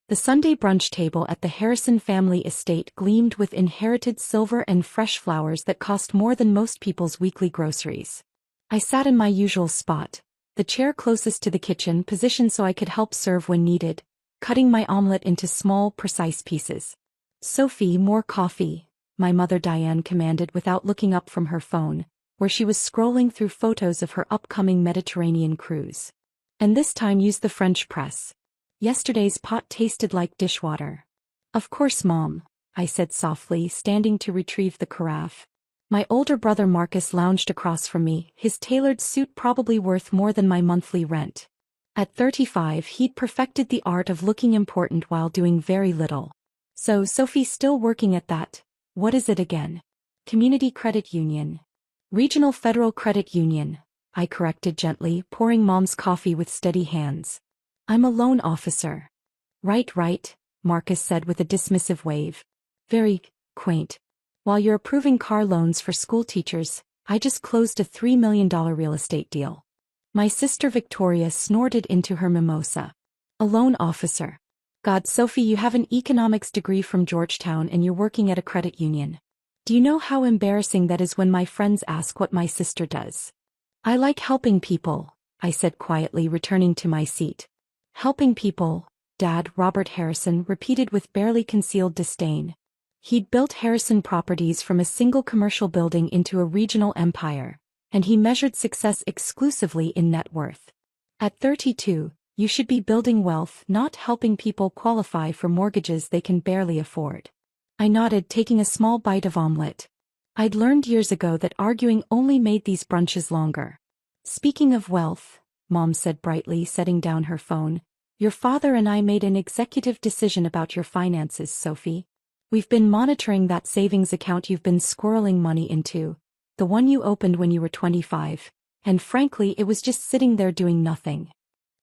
The Sunday brunch table at the Harrison family estate gleamed with inherited silver and fresh flowers that cost more than most people's weekly groceries. I sat in my usual spot, the chair closest to the kitchen positioned so I could help serve when needed, cutting my omelet into small, precise pieces. "Sophie, more coffee," my mother Diane commanded without looking up from her phone, where she was scrolling through photos of her upcoming Mediterranean cruise. "And this time use the French press. Yesterday's pot tasted like dishwater." "Of course, Mom," I said softly, standing to retrieve the carafe. My older brother Marcus lounged across from me, his tailored suit probably worth more than my monthly rent. At 35 he'd perfected the art of looking important while doing very little. "So Sophie's still working at that. What is it again?" "Community Credit Union." "Regional Federal Credit Union," I corrected gently, pouring Mom's coffee with steady hands. "I'm a loan officer." Right, Marcus said with a dismissive wave. "Very quaint. While you're approving car loans for school teachers, I just closed a $3 million real estate deal." My sister Victoria snorted into her mimosa. "A loan officer. God, Sophie, you have an economics degree from Georgetown and you're working at a credit union. Do you know how embarrassing that is when my friends ask what my sister does?" "I like helping people," I said quietly, returning to my seat. "Helping people," Dad, Robert Harrison, repeated with barely concealed disdain. He'd built Harrison Properties from a single commercial building into a regional empire, and he measured success exclusively in net worth. "At 32, you should be building wealth, not helping people qualify for mortgages they can barely afford." I nodded, taking a small bite of omelet. I'd learned years ago that arguing only made these brunches longer. "Speaking of wealth," Mom said brightly, setting down her phone, "your father and I made an executive decision about your finances, Sophie. We've been monitoring that savings account you've been squirreling money into, the one you opened when you were 25, and frankly it was just sitting there doing nothing."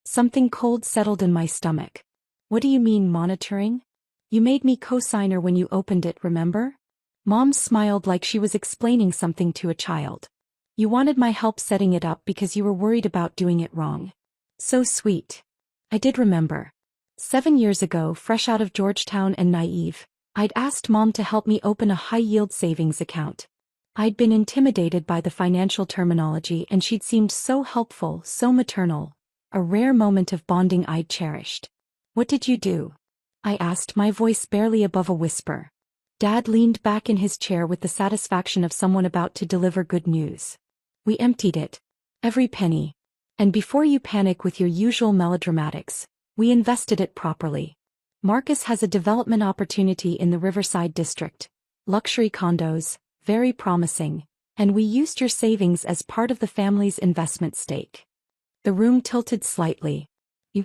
Something cold settled in my stomach. "What do you mean monitoring? You made me co-signer when you opened it, remember?" Mom smiled like she was explaining something to a child. "You wanted my help setting it up because you were worried about doing it wrong." So sweet. I did remember. 7 years ago, fresh out of Georgetown and naive, I'd asked Mom to help me open a high-yield savings account. I'd been intimidated by the financial terminology and she'd seemed so helpful, so maternal, a rare moment of bonding I'd cherished. "What did you do?" I asked, my voice barely above a whisper. Dad leaned back in his chair with the satisfaction of someone about to deliver good news. "We emptied it. Every penny. And before you panic with your usual melodramatics, we invested it properly. Marcus has a development opportunity in the Riverside district. Luxury condos, very promising, and we used your savings as part of the family's investment stake." The room tilted slightly. "You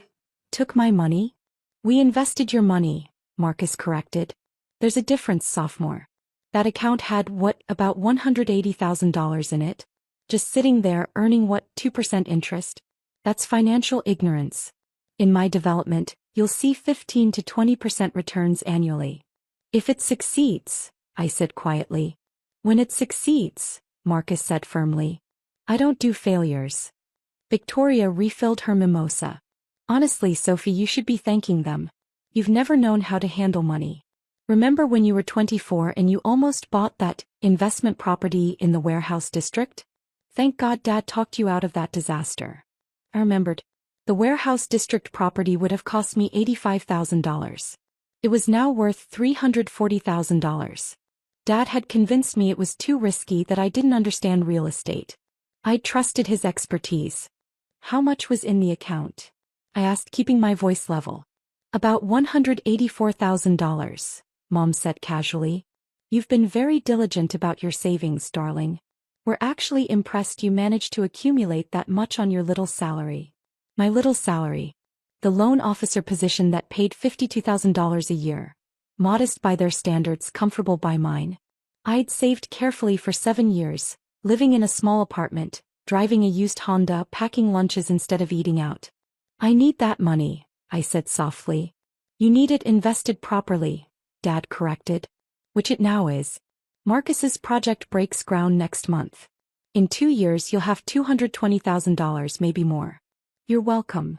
took my money?" "We invested your money," Marcus corrected. "There's a difference, sophomore. That account had, about $180,000 in it? Just sitting there earning 2% interest? That's financial ignorance. In my development, you'll see 15 to 20% returns annually. If it succeeds," I said quietly. "When it succeeds," Marcus said firmly. "I don't do failures." Victoria refilled her mimosa. "Honestly, Sophie, you should be thanking them. You've never known how to handle money. Remember when you were 24 and you almost bought that investment property in the warehouse district? Thank God Dad talked you out of that disaster." I remembered. The warehouse district property would have cost me $85,000. It was now worth $340,000. Dad had convinced me it was too risky, that I didn't understand real estate. I'd trusted his expertise. "How much was in the account?" I asked, keeping my voice level. "About $184,000, Mom said casually. "You've been very diligent about your savings, darling. We're actually impressed you managed to accumulate that much on your little salary." My little salary. The loan officer position that paid $52,000 a year. Modest by their standards, comfortable by mine. I'd saved carefully for 7 years, living in a small apartment, driving a used Honda, packing lunches instead of eating out. "I need that money," I said softly. "You need it invested properly," Dad corrected. "Which it now is. Marcus's project breaks ground next month. In 2 years you'll have $220,000, maybe more." "You're welcome.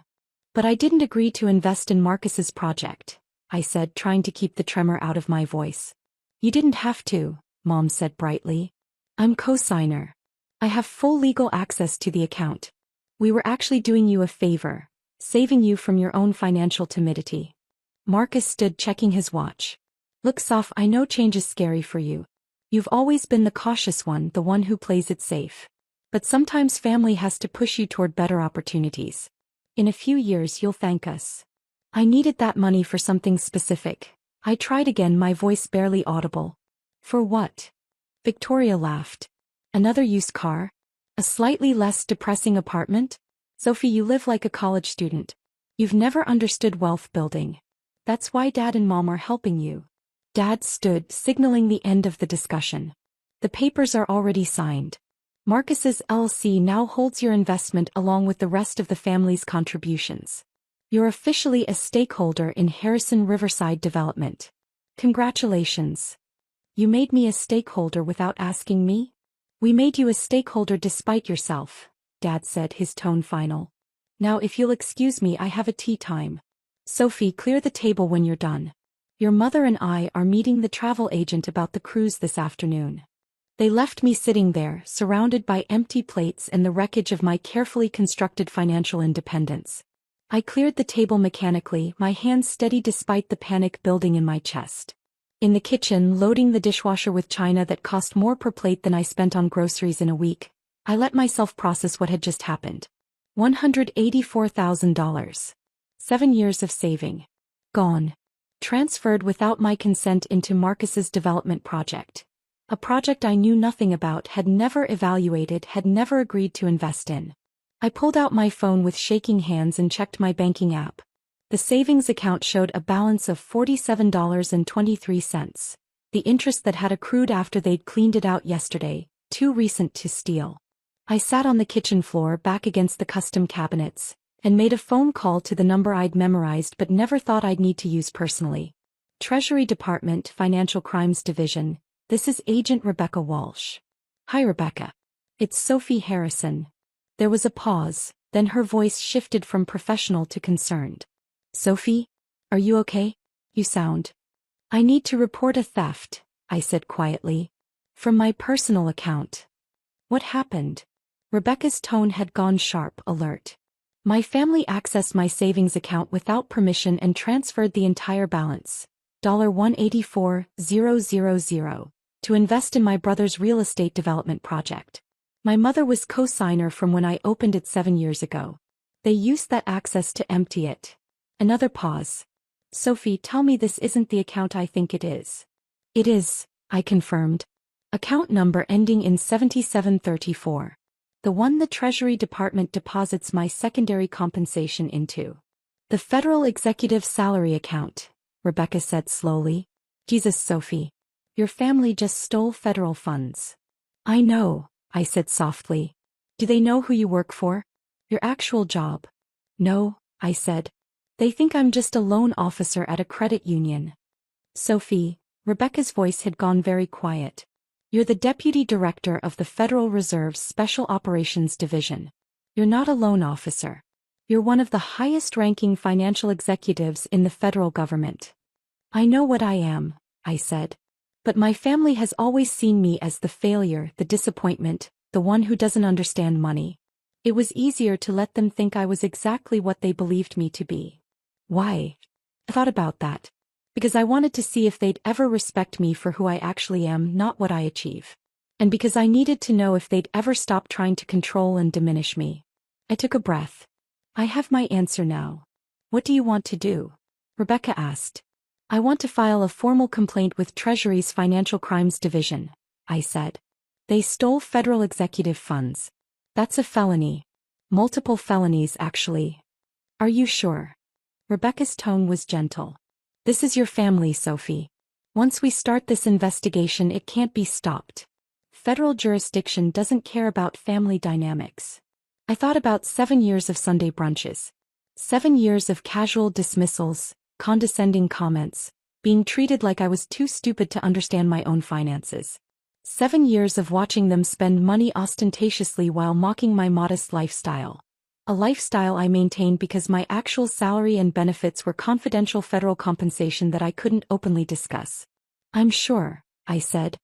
But I didn't agree to invest in Marcus's project," I said, trying to keep the tremor out of my voice. You didn't have to, Mom said brightly. I'm co-signer. I have full legal access to the account. We were actually doing you a favor, saving you from your own financial timidity. Marcus stood checking his watch. Look, Soph, I know change is scary for you. You've always been the cautious one, the one who plays it safe. But sometimes family has to push you toward better opportunities. In a few years you'll thank us. I needed that money for something specific. I tried again, my voice barely audible. For what? Victoria laughed. Another used car? A slightly less depressing apartment? Sophie, you live like a college student. You've never understood wealth building. That's why Dad and Mom are helping you. Dad stood, signaling the end of the discussion. The papers are already signed. Marcus's LLC now holds your investment along with the rest of the family's contributions. You're officially a stakeholder in Harrison Riverside Development. Congratulations. You made me a stakeholder without asking me? We made you a stakeholder despite yourself, Dad said, his tone final. Now if you'll excuse me, I have a tea time. Sophie, clear the table when you're done. Your mother and I are meeting the travel agent about the cruise this afternoon. They left me sitting there, surrounded by empty plates and the wreckage of my carefully constructed financial independence. I cleared the table mechanically, my hands steady despite the panic building in my chest. In the kitchen, loading the dishwasher with china that cost more per plate than I spent on groceries in a week, I let myself process what had just happened. $184,000. 7 years of saving. Gone. Transferred without my consent into Marcus's development project. A project I knew nothing about, had never evaluated, had never agreed to invest in. I pulled out my phone with shaking hands and checked my banking app. The savings account showed a balance of $47.23. The interest that had accrued after they'd cleaned it out yesterday, too recent to steal. I sat on the kitchen floor back against the custom cabinets, and made a phone call to the number I'd memorized but never thought I'd need to use personally. Treasury Department, Financial Crimes Division, this is Agent Rebecca Walsh. Hi Rebecca. It's Sophie Harrison. There was a pause, then her voice shifted from professional to concerned. Sophie? Are you okay? You sound. I need to report a theft, I said quietly. From my personal account. What happened? Rebecca's tone had gone sharp, alert. My family accessed my savings account without permission and transferred the entire balance, $184,000, to invest in my brother's real estate development project. My mother was co-signer from when I opened it 7 years ago. They used that access to empty it. Another pause. Sophie, tell me this isn't the account I think it is. It is, I confirmed. Account number ending in 7734. The one the Treasury Department deposits my secondary compensation into. The Federal Executive Salary Account, Rebecca said slowly. Jesus, Sophie. Your family just stole federal funds. I know, I said softly. Do they know who you work for? Your actual job? No, I said. They think I'm just a loan officer at a credit union. Sophie, Rebecca's voice had gone very quiet. You're the Deputy Director of the Federal Reserve's Special Operations Division. You're not a loan officer. You're one of the highest-ranking financial executives in the federal government. I know what I am, I said. But my family has always seen me as the failure, the disappointment, the one who doesn't understand money. It was easier to let them think I was exactly what they believed me to be. Why? I thought about that. Because I wanted to see if they'd ever respect me for who I actually am, not what I achieve. And because I needed to know if they'd ever stop trying to control and diminish me. I took a breath. I have my answer now. What do you want to do? Rebecca asked. I want to file a formal complaint with Treasury's Financial Crimes Division, I said. They stole federal executive funds. That's a felony. Multiple felonies, actually. Are you sure? Rebecca's tone was gentle. This is your family, Sophie. Once we start this investigation, it can't be stopped. Federal jurisdiction doesn't care about family dynamics. I thought about 7 years of Sunday brunches. 7 years of casual dismissals, condescending comments, being treated like I was too stupid to understand my own finances. 7 years of watching them spend money ostentatiously while mocking my modest lifestyle. A lifestyle I maintained because my actual salary and benefits were confidential federal compensation that I couldn't openly discuss. I'm sure, I said.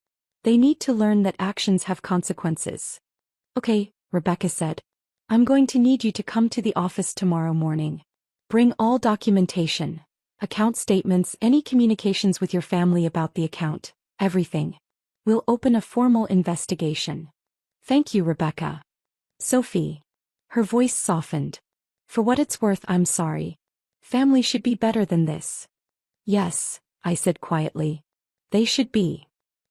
They need to learn that actions have consequences. Okay, Rebecca said. I'm going to need you to come to the office tomorrow morning. Bring all documentation, account statements, any communications with your family about the account, everything. We'll open a formal investigation. Thank you, Rebecca. Sophie. Her voice softened. For what it's worth, I'm sorry. Family should be better than this. Yes, I said quietly. They should be.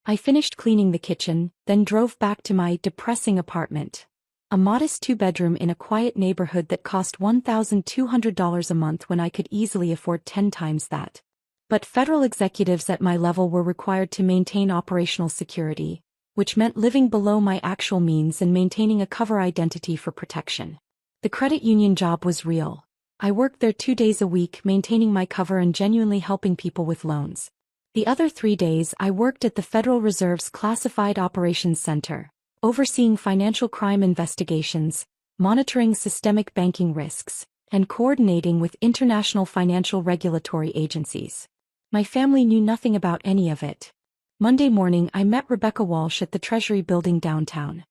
I finished cleaning the kitchen, then drove back to my depressing apartment. A modest 2-bedroom in a quiet neighborhood that cost $1,200 a month when I could easily afford 10 times that. But federal executives at my level were required to maintain operational security, which meant living below my actual means and maintaining a cover identity for protection. The credit union job was real. I worked there 2 days a week maintaining my cover and genuinely helping people with loans. The other 3 days I worked at the Federal Reserve's Classified Operations Center, overseeing financial crime investigations, monitoring systemic banking risks, and coordinating with international financial regulatory agencies. My family knew nothing about any of it. Monday morning I met Rebecca Walsh at the Treasury building downtown.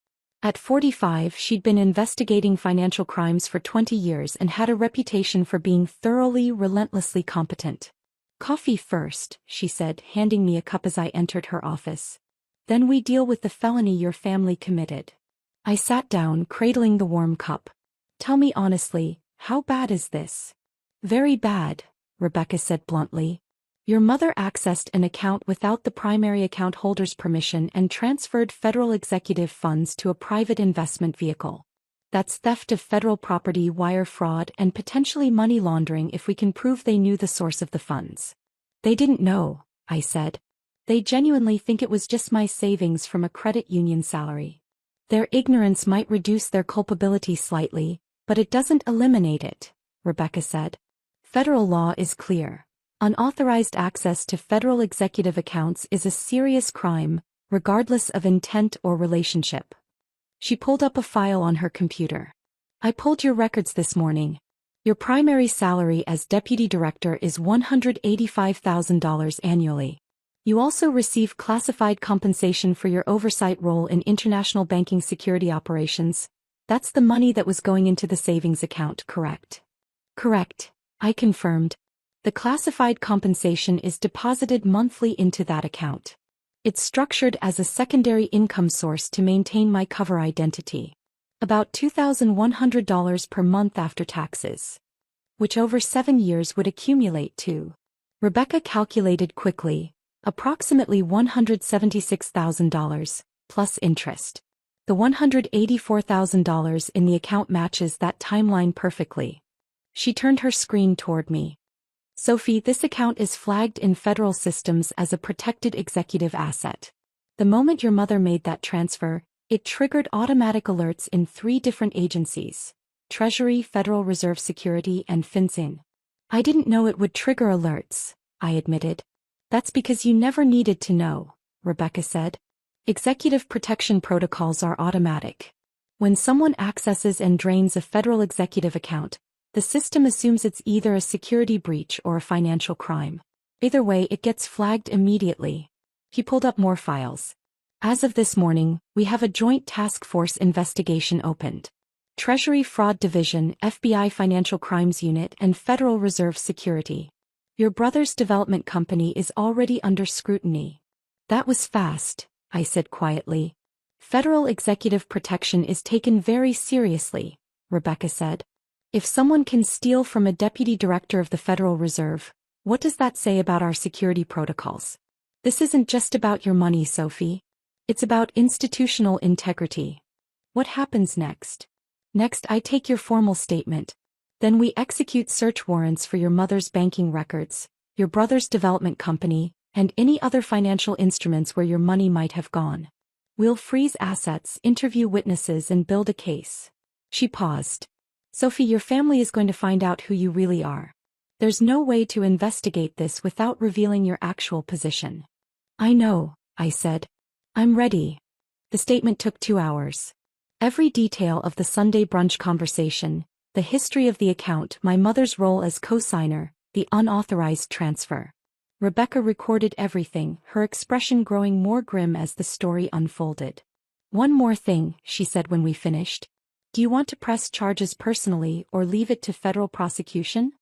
At 45, she'd been investigating financial crimes for 20 years and had a reputation for being thoroughly, relentlessly competent. Coffee first, she said, handing me a cup as I entered her office. Then we deal with the felony your family committed. I sat down, cradling the warm cup. Tell me honestly, how bad is this? Very bad, Rebecca said bluntly. Your mother accessed an account without the primary account holder's permission and transferred federal executive funds to a private investment vehicle. That's theft of federal property, wire fraud, and potentially money laundering if we can prove they knew the source of the funds. They didn't know, I said. They genuinely think it was just my savings from a credit union salary. Their ignorance might reduce their culpability slightly, but it doesn't eliminate it, Rebecca said. Federal law is clear. Unauthorized access to federal executive accounts is a serious crime, regardless of intent or relationship. She pulled up a file on her computer. I pulled your records this morning. Your primary salary as deputy director is $185,000 annually. You also receive classified compensation for your oversight role in international banking security operations. That's the money that was going into the savings account, correct? Correct, I confirmed. The classified compensation is deposited monthly into that account. It's structured as a secondary income source to maintain my cover identity. About $2,100 per month after taxes. Which over 7 years would accumulate to. Rebecca calculated quickly, approximately $176,000, plus interest. The $184,000 in the account matches that timeline perfectly. She turned her screen toward me. Sophie, this account is flagged in federal systems as a protected executive asset. The moment your mother made that transfer, it triggered automatic alerts in 3 different agencies: Treasury, Federal Reserve Security, and FinCEN. I didn't know it would trigger alerts, I admitted. That's because you never needed to know, Rebecca said. Executive protection protocols are automatic. When someone accesses and drains a federal executive account, the system assumes it's either a security breach or a financial crime. Either way, it gets flagged immediately. He pulled up more files. As of this morning, we have a joint task force investigation opened. Treasury Fraud Division, FBI Financial Crimes Unit, and Federal Reserve Security. Your brother's development company is already under scrutiny. That was fast, I said quietly. Federal executive protection is taken very seriously, Rebecca said. If someone can steal from a deputy director of the Federal Reserve, what does that say about our security protocols? This isn't just about your money, Sophie. It's about institutional integrity. What happens next? Next, I take your formal statement. Then we execute search warrants for your mother's banking records, your brother's development company, and any other financial instruments where your money might have gone. We'll freeze assets, interview witnesses, and build a case. She paused. Sophie, your family is going to find out who you really are. There's no way to investigate this without revealing your actual position. I know, I said. I'm ready. The statement took 2 hours. Every detail of the Sunday brunch conversation, The history of the account, my mother's role as co-signer, the unauthorized transfer. Rebecca recorded everything, her expression growing more grim as the story unfolded. One more thing, she said when we finished. Do you want to press charges personally or leave it to federal prosecution?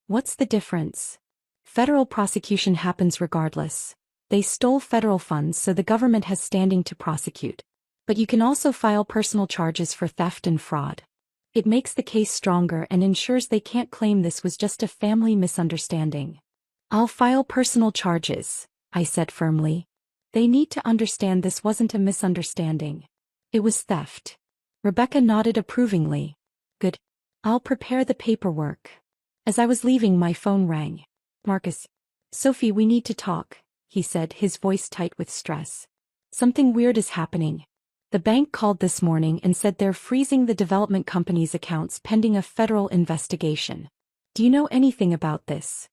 What's the difference? Federal prosecution happens regardless. They stole federal funds, so the government has standing to prosecute. But you can also file personal charges for theft and fraud. It makes the case stronger and ensures they can't claim this was just a family misunderstanding. I'll file personal charges, I said firmly. They need to understand this wasn't a misunderstanding. It was theft. Rebecca nodded approvingly. Good. I'll prepare the paperwork. As I was leaving, my phone rang. Marcus. Sophie, we need to talk, he said, his voice tight with stress. Something weird is happening. The bank called this morning and said they're freezing the development company's accounts pending a federal investigation. Do you know anything about this?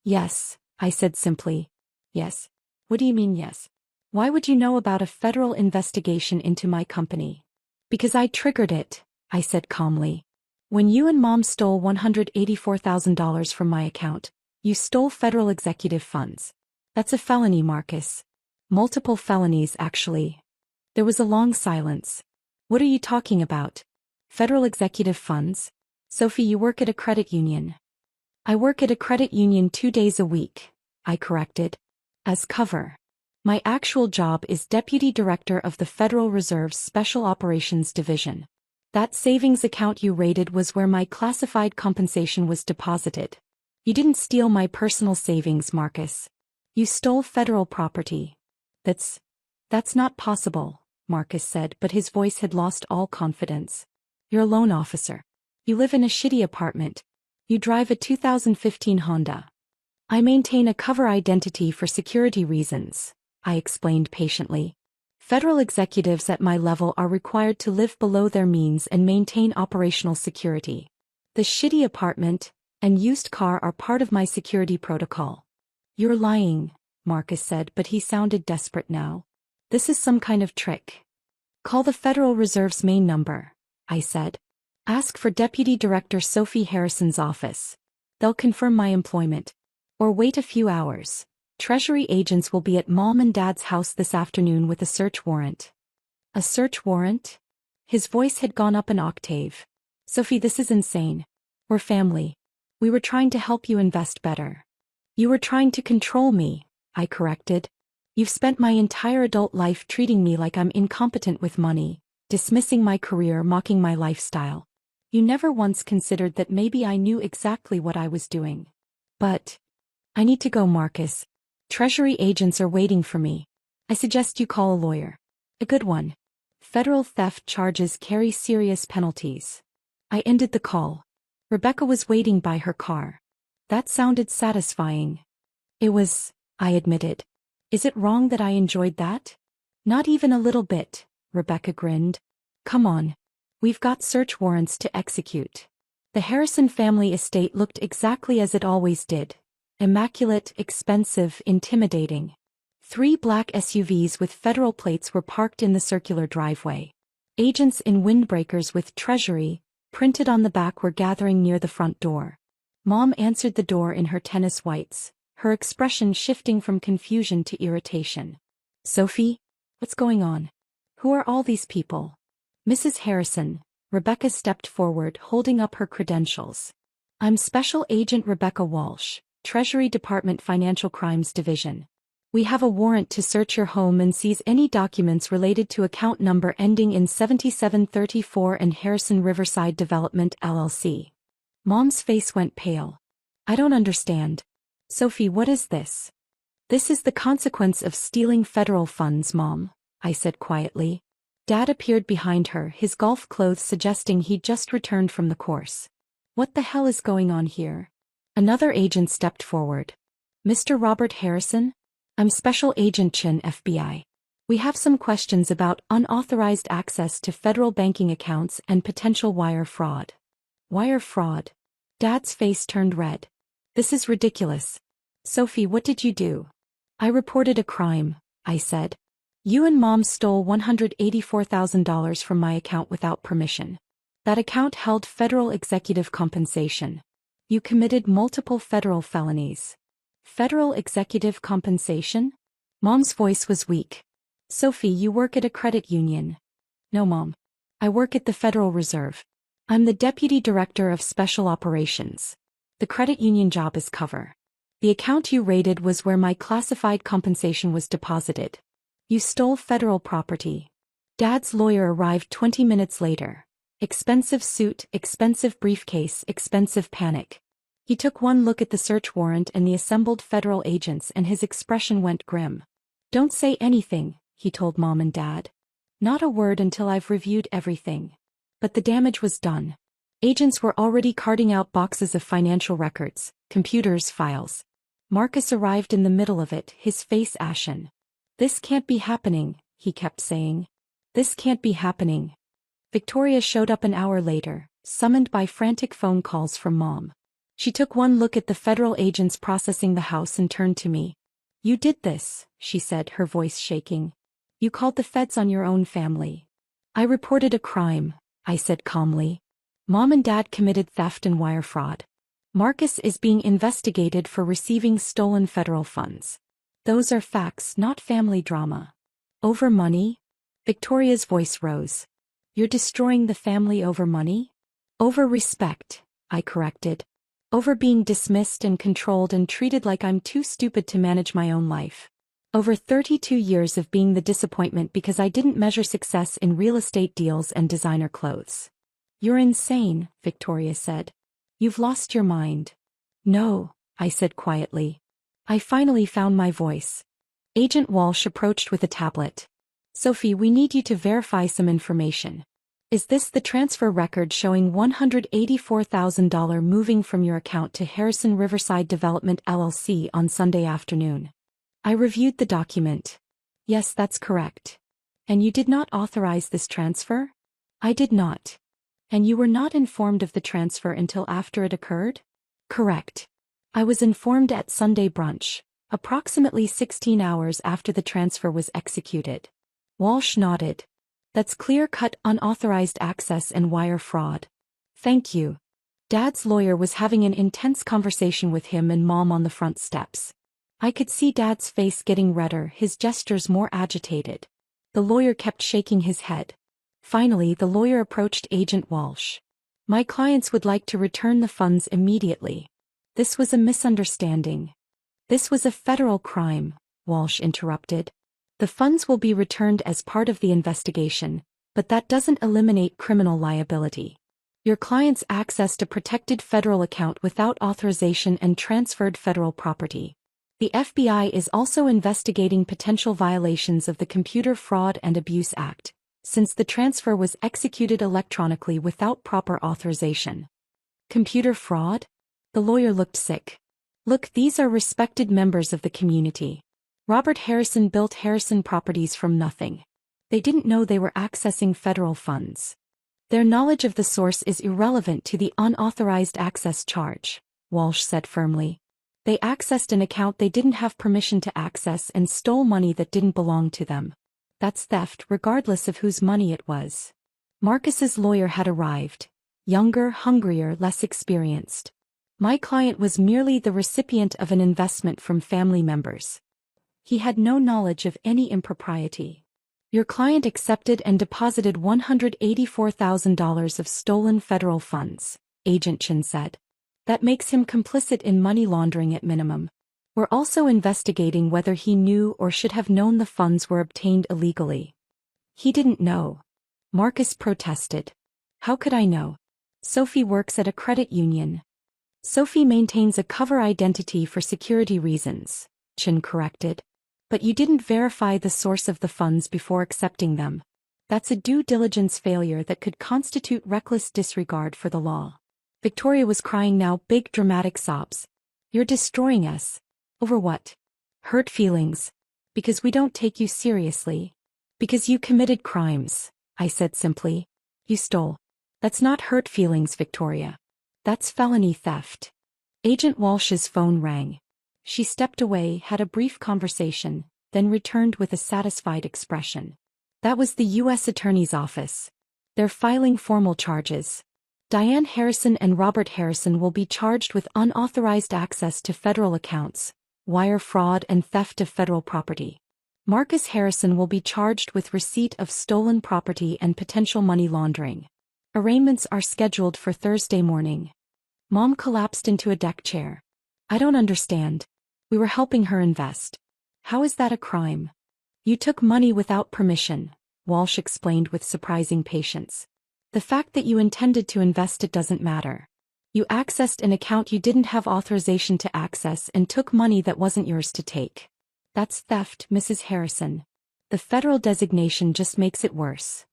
Yes, I said simply. Yes. What do you mean yes? Why would you know about a federal investigation into my company? Because I triggered it, I said calmly. When you and Mom stole $184,000 from my account, you stole federal executive funds. That's a felony, Marcus. Multiple felonies, actually. There was a long silence. What are you talking about? Federal executive funds? Sophie, you work at a credit union. I work at a credit union 2 days a week, I corrected. As cover. My actual job is Deputy Director of the Federal Reserve's Special Operations Division. That savings account you raided was where my classified compensation was deposited. You didn't steal my personal savings, Marcus. You stole federal property. That's not possible, Marcus said, but his voice had lost all confidence. You're a loan officer. You live in a shitty apartment. You drive a 2015 Honda. I maintain a cover identity for security reasons, I explained patiently. Federal executives at my level are required to live below their means and maintain operational security. The shitty apartment and used car are part of my security protocol. You're lying, Marcus said, but he sounded desperate now. This is some kind of trick. Call the Federal Reserve's main number, I said. Ask for Deputy Director Sophie Harrison's office. They'll confirm my employment. Or wait a few hours. Treasury agents will be at Mom and Dad's house this afternoon with a search warrant. A search warrant? His voice had gone up an octave. Sophie, this is insane. We're family. We were trying to help you invest better. You were trying to control me, I corrected. You've spent my entire adult life treating me like I'm incompetent with money, dismissing my career, mocking my lifestyle. You never once considered that maybe I knew exactly what I was doing. But I need to go, Marcus. Treasury agents are waiting for me. I suggest you call a lawyer. A good one. Federal theft charges carry serious penalties. I ended the call. Rebecca was waiting by her car. That sounded satisfying. It was, I admitted. Is it wrong that I enjoyed that? Not even a little bit, Rebecca grinned. Come on. We've got search warrants to execute. The Harrison family estate looked exactly as it always did. Immaculate, expensive, intimidating. 3 black SUVs with federal plates were parked in the circular driveway. Agents in windbreakers with Treasury printed on the back were gathering near the front door. Mom answered the door in her tennis whites, her expression shifting from confusion to irritation. Sophie? What's going on? Who are all these people? Mrs. Harrison, Rebecca stepped forward, holding up her credentials. I'm Special Agent Rebecca Walsh, Treasury Department Financial Crimes Division. We have a warrant to search your home and seize any documents related to account number ending in 7734 and Harrison Riverside Development, LLC. Mom's face went pale. I don't understand. Sophie, what is this? This is the consequence of stealing federal funds, Mom, I said quietly. Dad appeared behind her, his golf clothes suggesting he'd just returned from the course. What the hell is going on here? Another agent stepped forward. Mr. Robert Harrison? I'm Special Agent Chen, FBI. We have some questions about unauthorized access to federal banking accounts and potential wire fraud. Wire fraud? Dad's face turned red. This is ridiculous. Sophie, what did you do? I reported a crime, I said. You and Mom stole $184,000 from my account without permission. That account held federal executive compensation. You committed multiple federal felonies. Federal executive compensation? Mom's voice was weak. Sophie, you work at a credit union. No, Mom. I work at the Federal Reserve. I'm the Deputy Director of Special Operations. The credit union job is cover. The account you raided was where my classified compensation was deposited. You stole federal property. Dad's lawyer arrived 20 minutes later. Expensive suit, expensive briefcase, expensive panic. He took one look at the search warrant and the assembled federal agents and his expression went grim. Don't say anything, he told Mom and Dad. Not a word until I've reviewed everything. But the damage was done. Agents were already carting out boxes of financial records, computers, files. Marcus arrived in the middle of it, his face ashen. This can't be happening, he kept saying. This can't be happening. Victoria showed up an hour later, summoned by frantic phone calls from Mom. She took one look at the federal agents processing the house and turned to me. You did this, she said, her voice shaking. You called the feds on your own family. I reported a crime, I said calmly. Mom and Dad committed theft and wire fraud. Marcus is being investigated for receiving stolen federal funds. Those are facts, not family drama. Over money? Victoria's voice rose. You're destroying the family over money? Over respect, I corrected. Over being dismissed and controlled and treated like I'm too stupid to manage my own life. Over 32 years of being the disappointment because I didn't measure success in real estate deals and designer clothes. You're insane, Victoria said. You've lost your mind. No, I said quietly. I finally found my voice. Agent Walsh approached with a tablet. Sophie, we need you to verify some information. Is this the transfer record showing $184,000 moving from your account to Harrison Riverside Development LLC on Sunday afternoon? I reviewed the document. Yes, that's correct. And you did not authorize this transfer? I did not. And you were not informed of the transfer until after it occurred? Correct. I was informed at Sunday brunch, approximately 16 hours after the transfer was executed. Walsh nodded. That's clear-cut unauthorized access and wire fraud. Thank you. Dad's lawyer was having an intense conversation with him and Mom on the front steps. I could see Dad's face getting redder, his gestures more agitated. The lawyer kept shaking his head. Finally, the lawyer approached Agent Walsh. My clients would like to return the funds immediately. This was a misunderstanding. This was a federal crime, Walsh interrupted. The funds will be returned as part of the investigation, but that doesn't eliminate criminal liability. Your clients accessed a protected federal account without authorization and transferred federal property. The FBI is also investigating potential violations of the Computer Fraud and Abuse Act, since the transfer was executed electronically without proper authorization. Computer fraud? The lawyer looked sick. Look, these are respected members of the community. Robert Harrison built Harrison Properties from nothing. They didn't know they were accessing federal funds. Their knowledge of the source is irrelevant to the unauthorized access charge, Walsh said firmly. They accessed an account they didn't have permission to access and stole money that didn't belong to them. That's theft regardless of whose money it was. Marcus's lawyer had arrived. Younger, hungrier, less experienced. My client was merely the recipient of an investment from family members. He had no knowledge of any impropriety. Your client accepted and deposited $184,000 of stolen federal funds, Agent Chin said. That makes him complicit in money laundering at minimum. We're also investigating whether he knew or should have known the funds were obtained illegally. He didn't know. Marcus protested. How could I know? Sophie works at a credit union. Sophie maintains a cover identity for security reasons, Chin corrected. But you didn't verify the source of the funds before accepting them. That's a due diligence failure that could constitute reckless disregard for the law. Victoria was crying now, big dramatic sobs. You're destroying us. Over what? Hurt feelings. Because we don't take you seriously. Because you committed crimes, I said simply. You stole. That's not hurt feelings, Victoria. That's felony theft. Agent Walsh's phone rang. She stepped away, had a brief conversation, then returned with a satisfied expression. That was the U.S. Attorney's office. They're filing formal charges. Diane Harrison and Robert Harrison will be charged with unauthorized access to federal accounts, wire fraud and theft of federal property. Marcus Harrison will be charged with receipt of stolen property and potential money laundering. Arraignments are scheduled for Thursday morning. Mom collapsed into a deck chair. I don't understand. We were helping her invest. How is that a crime? You took money without permission, Walsh explained with surprising patience. The fact that you intended to invest it doesn't matter. You accessed an account you didn't have authorization to access and took money that wasn't yours to take. That's theft, Mrs. Harrison. The federal designation just makes it worse.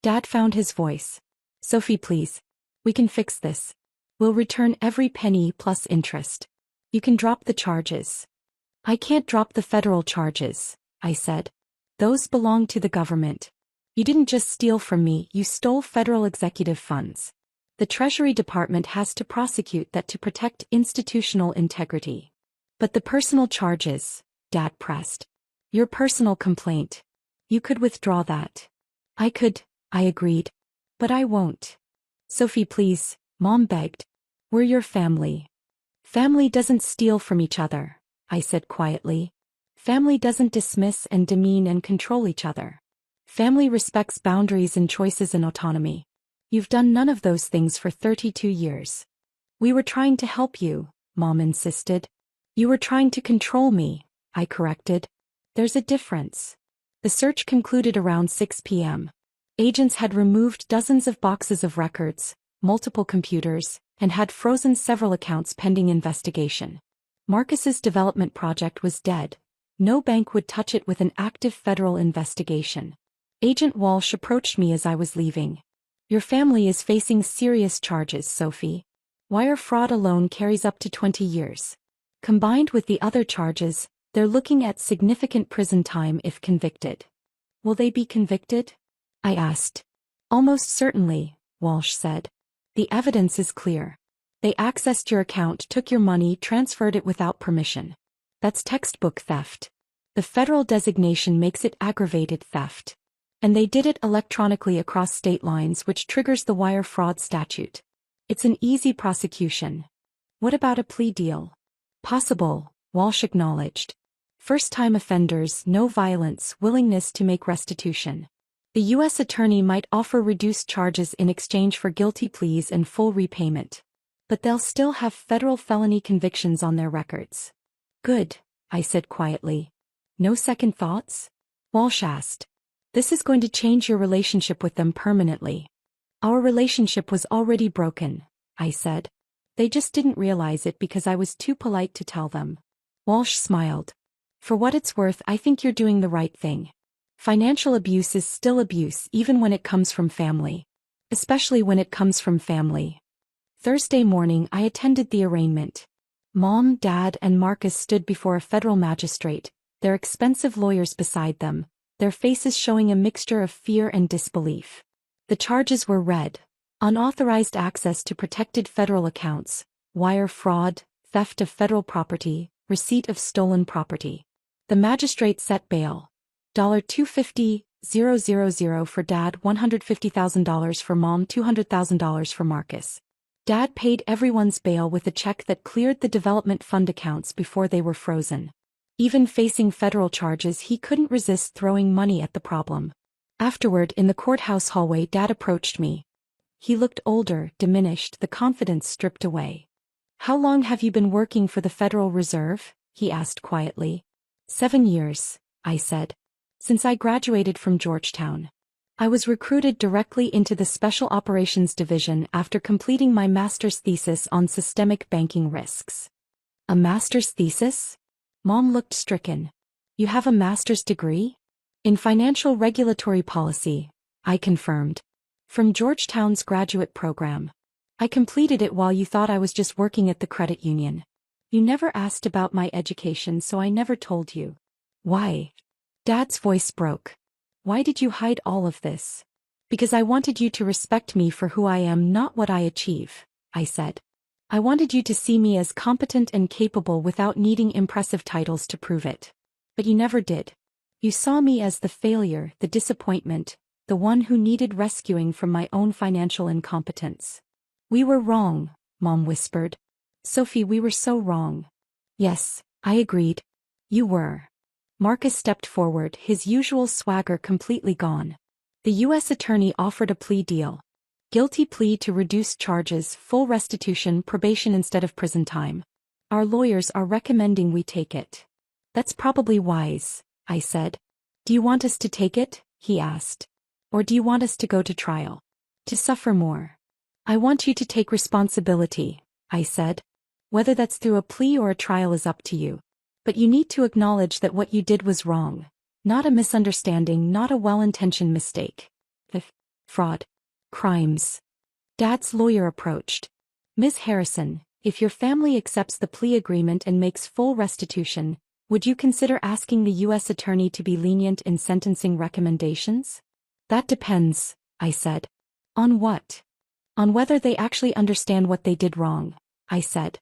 Dad found his voice. Sophie, please. We can fix this. We'll return every penny plus interest. You can drop the charges. I can't drop the federal charges, I said. Those belong to the government. You didn't just steal from me, you stole federal executive funds. The Treasury Department has to prosecute that to protect institutional integrity. But the personal charges, Dad pressed. Your personal complaint. You could withdraw that. I could, I agreed. But I won't. Sophie, please, Mom begged. We're your family. Family doesn't steal from each other, I said quietly. Family doesn't dismiss and demean and control each other. Family respects boundaries and choices and autonomy. You've done none of those things for 32 years. We were trying to help you, Mom insisted. You were trying to control me, I corrected. There's a difference. The search concluded around 6 p.m. Agents had removed dozens of boxes of records, multiple computers, and had frozen several accounts pending investigation. Marcus's development project was dead. No bank would touch it with an active federal investigation. Agent Walsh approached me as I was leaving. Your family is facing serious charges, Sophie. Wire fraud alone carries up to 20 years. Combined with the other charges, they're looking at significant prison time if convicted. Will they be convicted? I asked. Almost certainly, Walsh said. The evidence is clear. They accessed your account, took your money, transferred it without permission. That's textbook theft. The federal designation makes it aggravated theft. And they did it electronically across state lines, which triggers the wire fraud statute. It's an easy prosecution. What about a plea deal? Possible, Walsh acknowledged. First-time offenders, no violence, willingness to make restitution. The U.S. attorney might offer reduced charges in exchange for guilty pleas and full repayment. But they'll still have federal felony convictions on their records. Good, I said quietly. No second thoughts? Walsh asked. This is going to change your relationship with them permanently. Our relationship was already broken, I said. They just didn't realize it because I was too polite to tell them. Walsh smiled. For what it's worth, I think you're doing the right thing. Financial abuse is still abuse even when it comes from family. Especially when it comes from family. Thursday morning I attended the arraignment. Mom, Dad, and Marcus stood before a federal magistrate, their expensive lawyers beside them, their faces showing a mixture of fear and disbelief. The charges were read: unauthorized access to protected federal accounts, wire fraud, theft of federal property, receipt of stolen property. The magistrate set bail. $250,000 for Dad, $150,000 for Mom, $200,000 for Marcus. Dad paid everyone's bail with a check that cleared the development fund accounts before they were frozen. Even facing federal charges, he couldn't resist throwing money at the problem. Afterward, in the courthouse hallway, Dad approached me. He looked older, diminished, the confidence stripped away. How long have you been working for the Federal Reserve? He asked quietly. 7 years, I said. Since I graduated from Georgetown. I was recruited directly into the Special Operations Division after completing my master's thesis on systemic banking risks. A master's thesis? Mom looked stricken. You have a master's degree? In financial regulatory policy, I confirmed. From Georgetown's graduate program. I completed it while you thought I was just working at the credit union. You never asked about my education, so I never told you. Why? Dad's voice broke. Why did you hide all of this? Because I wanted you to respect me for who I am, not what I achieve, I said. I wanted you to see me as competent and capable without needing impressive titles to prove it. But you never did. You saw me as the failure, the disappointment, the one who needed rescuing from my own financial incompetence. We were wrong, Mom whispered. Sophie, we were so wrong. Yes, I agreed. You were. Marcus stepped forward, his usual swagger completely gone. The U.S. attorney offered a plea deal. Guilty plea to reduced charges, full restitution, probation instead of prison time. Our lawyers are recommending we take it. That's probably wise, I said. Do you want us to take it? He asked. Or do you want us to go to trial? To suffer more? I want you to take responsibility, I said. Whether that's through a plea or a trial is up to you. But you need to acknowledge that what you did was wrong. Not a misunderstanding, not a well-intentioned mistake. Fraud. Crimes. Dad's lawyer approached. Ms. Harrison, if your family accepts the plea agreement and makes full restitution, would you consider asking the U.S. attorney to be lenient in sentencing recommendations? That depends, I said. On what? On whether they actually understand what they did wrong, I said.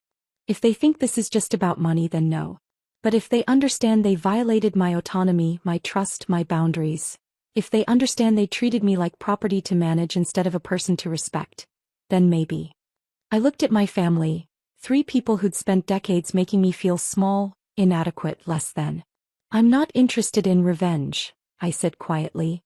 If they think this is just about money, then no. But if they understand they violated my autonomy, my trust, my boundaries, if they understand they treated me like property to manage instead of a person to respect, then maybe. I looked at my family, 3 people who'd spent decades making me feel small, inadequate, less than. I'm not interested in revenge, I said quietly.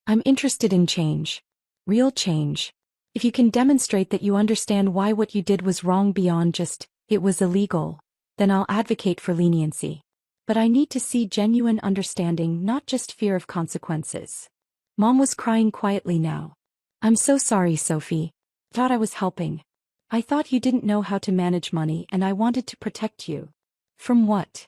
I'm interested in change. Real change. If you can demonstrate that you understand why what you did was wrong beyond just, it was illegal, then I'll advocate for leniency. But I need to see genuine understanding, not just fear of consequences. Mom was crying quietly now. I'm so sorry, Sophie. Thought I was helping. I thought you didn't know how to manage money and I wanted to protect you. From what?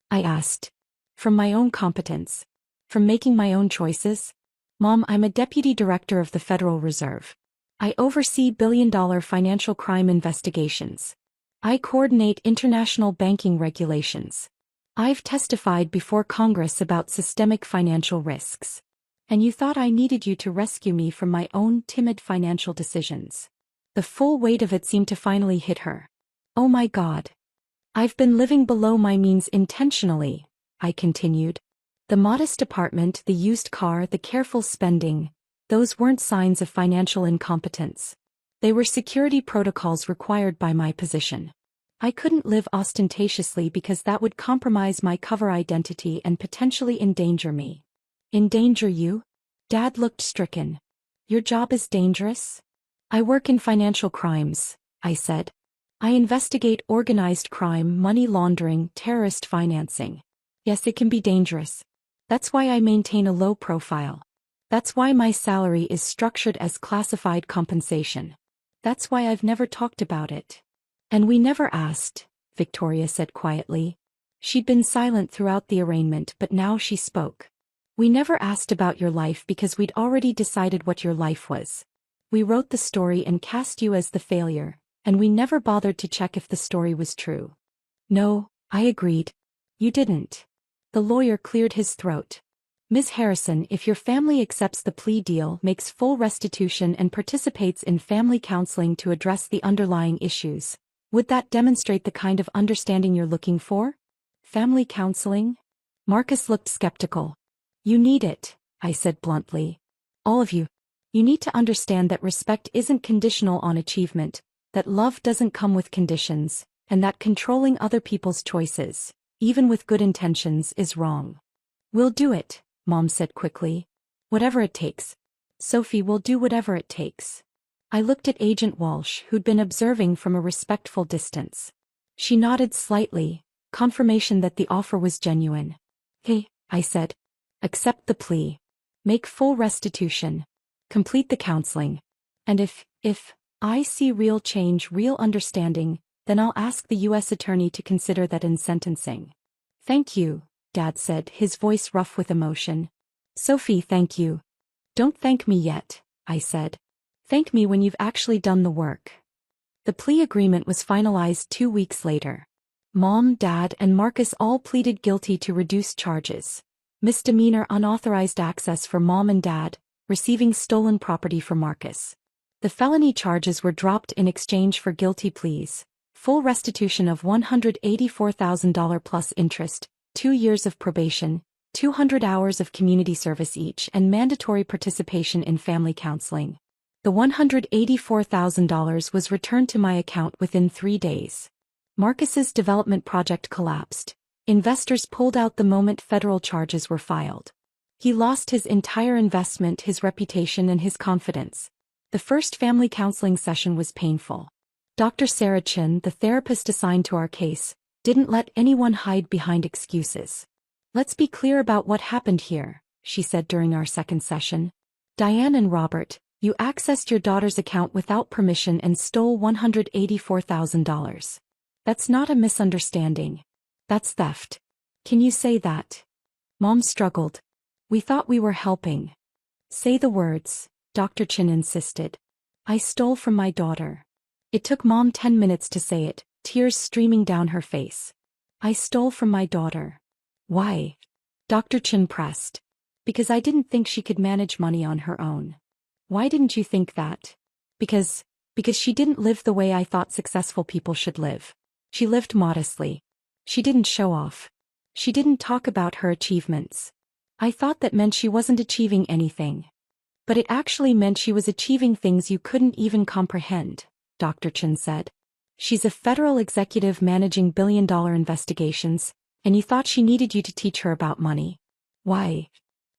I asked. From my own competence. From making my own choices? Mom, I'm a deputy director of the Federal Reserve. I oversee billion-dollar financial crime investigations. I coordinate international banking regulations. I've testified before Congress about systemic financial risks. And you thought I needed you to rescue me from my own timid financial decisions. The full weight of it seemed to finally hit her. Oh my God. I've been living below my means intentionally, I continued. The modest apartment, the used car, the careful spending, those weren't signs of financial incompetence. They were security protocols required by my position. I couldn't live ostentatiously because that would compromise my cover identity and potentially endanger me. Endanger you? Dad looked stricken. Your job is dangerous? I work in financial crimes, I said. I investigate organized crime, money laundering, terrorist financing. Yes, it can be dangerous. That's why I maintain a low profile. That's why my salary is structured as classified compensation. That's why I've never talked about it. And we never asked, Victoria said quietly. She'd been silent throughout the arraignment, but now she spoke. We never asked about your life because we'd already decided what your life was. We wrote the story and cast you as the failure, and we never bothered to check if the story was true. No, I agreed. You didn't. The lawyer cleared his throat. Ms. Harrison, if your family accepts the plea deal, makes full restitution and participates in family counseling to address the underlying issues, would that demonstrate the kind of understanding you're looking for? Family counseling? Marcus looked skeptical. You need it, I said bluntly. All of you. You need to understand that respect isn't conditional on achievement, that love doesn't come with conditions, and that controlling other people's choices, even with good intentions, is wrong. We'll do it, Mom said quickly. Whatever it takes. Sophie, will do whatever it takes. I looked at Agent Walsh, who'd been observing from a respectful distance. She nodded slightly, confirmation that the offer was genuine. Hey, I said. Accept the plea. Make full restitution. Complete the counseling. And if I see real change, real understanding, then I'll ask the U.S. attorney to consider that in sentencing. Thank you, Dad said, his voice rough with emotion. Sophie, thank you. Don't thank me yet, I said. Thank me when you've actually done the work. The plea agreement was finalized 2 weeks later. Mom, Dad, and Marcus all pleaded guilty to reduced charges. Misdemeanor unauthorized access for Mom and Dad, receiving stolen property for Marcus. The felony charges were dropped in exchange for guilty pleas, full restitution of $184,000 plus interest, 2 years of probation, 200 hours of community service each, and mandatory participation in family counseling. The $184,000 was returned to my account within 3 days. Marcus's development project collapsed. Investors pulled out the moment federal charges were filed. He lost his entire investment, his reputation, and his confidence. The first family counseling session was painful. Dr. Sarah Chin, the therapist assigned to our case, didn't let anyone hide behind excuses. "Let's be clear about what happened here," she said during our second session. "Diane and Robert, you accessed your daughter's account without permission and stole $184,000. That's not a misunderstanding. That's theft. Can you say that?" Mom struggled. "We thought we were helping." "Say the words," Dr. Chin insisted. "I stole from my daughter." It took Mom 10 minutes to say it, tears streaming down her face. "I stole from my daughter." "Why?" Dr. Chin pressed. "Because I didn't think she could manage money on her own." "Why didn't you think that?" Because she didn't live the way I thought successful people should live. She lived modestly. She didn't show off. She didn't talk about her achievements. I thought that meant she wasn't achieving anything. But it actually meant she was achieving things you couldn't even comprehend," Dr. Chin said. "She's a federal executive managing billion-dollar investigations, and you thought she needed you to teach her about money. Why?"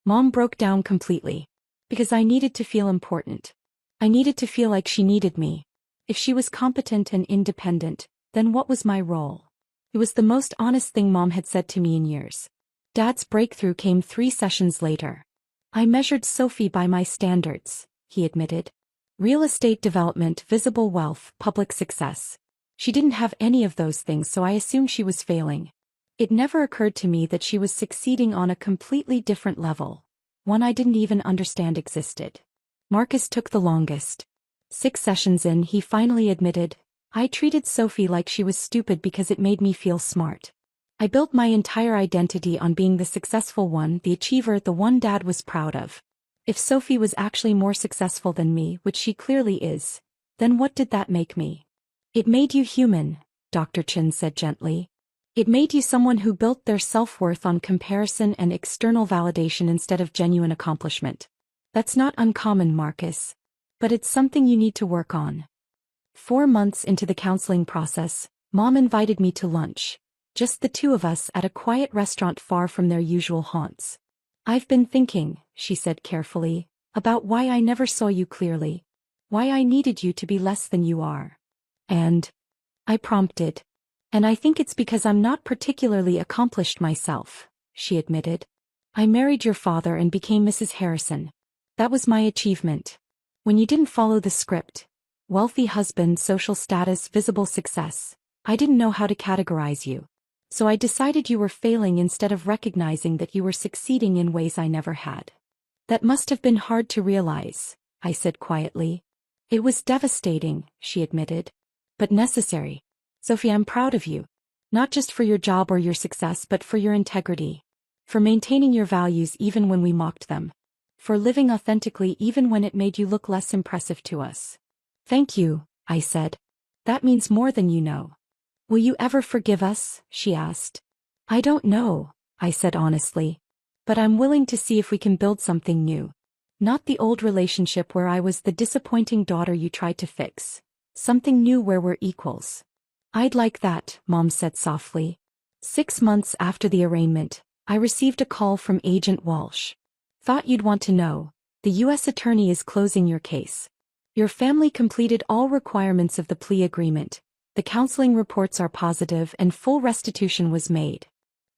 Mom broke down completely. "Because I needed to feel important. I needed to feel like she needed me. If she was competent and independent, then what was my role?" It was the most honest thing Mom had said to me in years. Dad's breakthrough came 3 sessions later. "I measured Sophie by my standards," he admitted. "Real estate development, visible wealth, public success. She didn't have any of those things, so I assumed she was failing. It never occurred to me that she was succeeding on a completely different level, one I didn't even understand existed." Marcus took the longest. 6 sessions in, he finally admitted, "I treated Sophie like she was stupid because it made me feel smart. I built my entire identity on being the successful one, the achiever, the one Dad was proud of. If Sophie was actually more successful than me, which she clearly is, then what did that make me?" "It made you human," Dr. Chin said gently. "It made you someone who built their self-worth on comparison and external validation instead of genuine accomplishment. That's not uncommon, Marcus. But it's something you need to work on." 4 months into the counseling process, Mom invited me to lunch. Just the 2 of us at a quiet restaurant far from their usual haunts. "I've been thinking," she said carefully, "about why I never saw you clearly. Why I needed you to be less than you are." "And?" I prompted. "And I think it's because I'm not particularly accomplished myself," she admitted. "I married your father and became Mrs. Harrison. That was my achievement. When you didn't follow the script, wealthy husband, social status, visible success, I didn't know how to categorize you. So I decided you were failing instead of recognizing that you were succeeding in ways I never had." "That must have been hard to realize," I said quietly. "It was devastating," she admitted. "But necessary. Sophie, I'm proud of you. Not just for your job or your success, but for your integrity. For maintaining your values even when we mocked them. For living authentically even when it made you look less impressive to us." "Thank you," I said. "That means more than you know." "Will you ever forgive us?" she asked. "I don't know," I said honestly. "But I'm willing to see if we can build something new. Not the old relationship where I was the disappointing daughter you tried to fix. Something new where we're equals." "I'd like that," Mom said softly. 6 months after the arraignment, I received a call from Agent Walsh. "Thought you'd want to know. The U.S. Attorney is closing your case. Your family completed all requirements of the plea agreement. The counseling reports are positive and full restitution was made.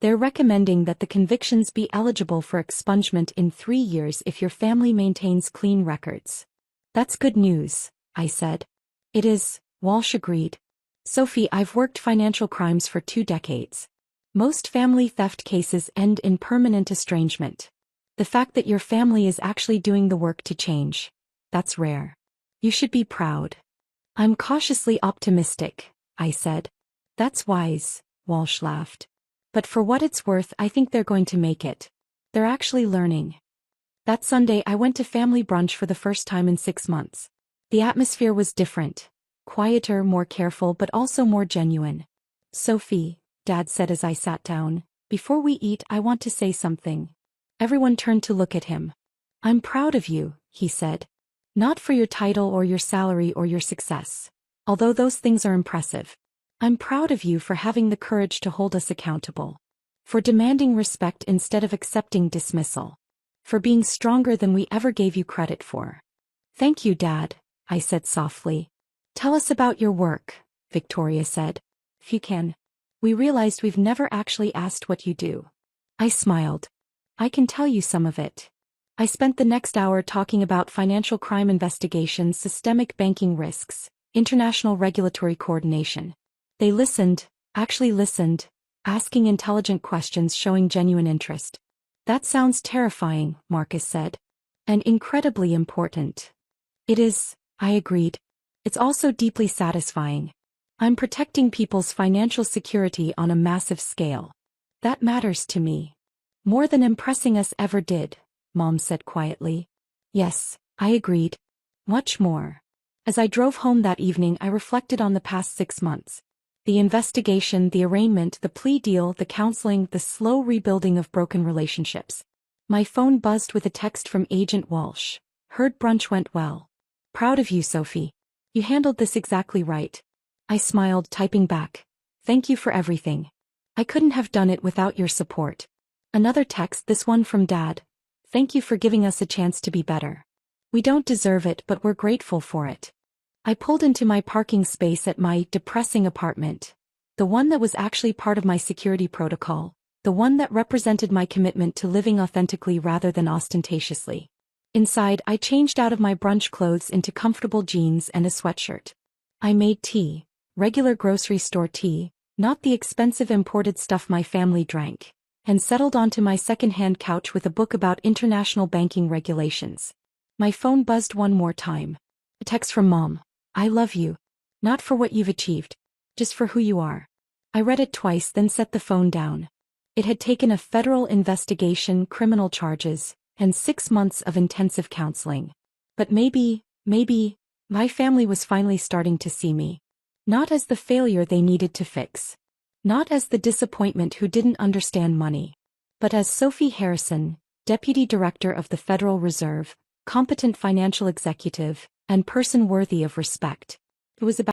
They're recommending that the convictions be eligible for expungement in 3 years if your family maintains clean records." "That's good news," I said. "It is," Walsh agreed. "Sophie, I've worked financial crimes for 2 decades. Most family theft cases end in permanent estrangement. The fact that your family is actually doing the work to change, that's rare. You should be proud." "I'm cautiously optimistic," I said. "That's wise," Walsh laughed. "But for what it's worth, I think they're going to make it. They're actually learning." That Sunday I went to family brunch for the first time in 6 months. The atmosphere was different. Quieter, more careful, but also more genuine. "Sophie," Dad said as I sat down, Before we eat, I want to say something. Everyone turned to look at him. I'm proud of you, he said. Not for your title or your salary or your success. Although those things are impressive. I'm proud of you for having the courage to hold us accountable. For demanding respect instead of accepting dismissal. For being stronger than we ever gave you credit for. Thank you, Dad, I said softly. Tell us about your work, Victoria said. If you can. We realized we've never actually asked what you do. I smiled. I can tell you some of it. I spent the next hour talking about financial crime investigations, systemic banking risks, international regulatory coordination. They listened, actually listened, asking intelligent questions, showing genuine interest. That sounds terrifying, Marcus said. And incredibly important. It is, I agreed. It's also deeply satisfying. I'm protecting people's financial security on a massive scale. That matters to me. More than impressing us ever did, Mom said quietly. Yes, I agreed. Much more. As I drove home that evening, I reflected on the past 6 months. The investigation, the arraignment, the plea deal, the counseling, the slow rebuilding of broken relationships. My phone buzzed with a text from Agent Walsh. Heard brunch went well. Proud of you, Sophie. You handled this exactly right. I smiled, typing back. Thank you for everything. I couldn't have done it without your support. Another text, this one from Dad. Thank you for giving us a chance to be better. We don't deserve it, but we're grateful for it. I pulled into my parking space at my depressing apartment. The one that was actually part of my security protocol. The one that represented my commitment to living authentically rather than ostentatiously. Inside, I changed out of my brunch clothes into comfortable jeans and a sweatshirt. I made tea, regular grocery store tea, not the expensive imported stuff my family drank, and settled onto my second-hand couch with a book about international banking regulations. My phone buzzed one more time. A text from Mom. I love you. Not for what you've achieved, just for who you are. I read it twice, then set the phone down. It had taken a federal investigation, criminal charges, and 6 months of intensive counseling. But maybe, my family was finally starting to see me. Not as the failure they needed to fix. Not as the disappointment who didn't understand money. But as Sophie Harrison, Deputy Director of the Federal Reserve, competent financial executive, and person worthy of respect. It was about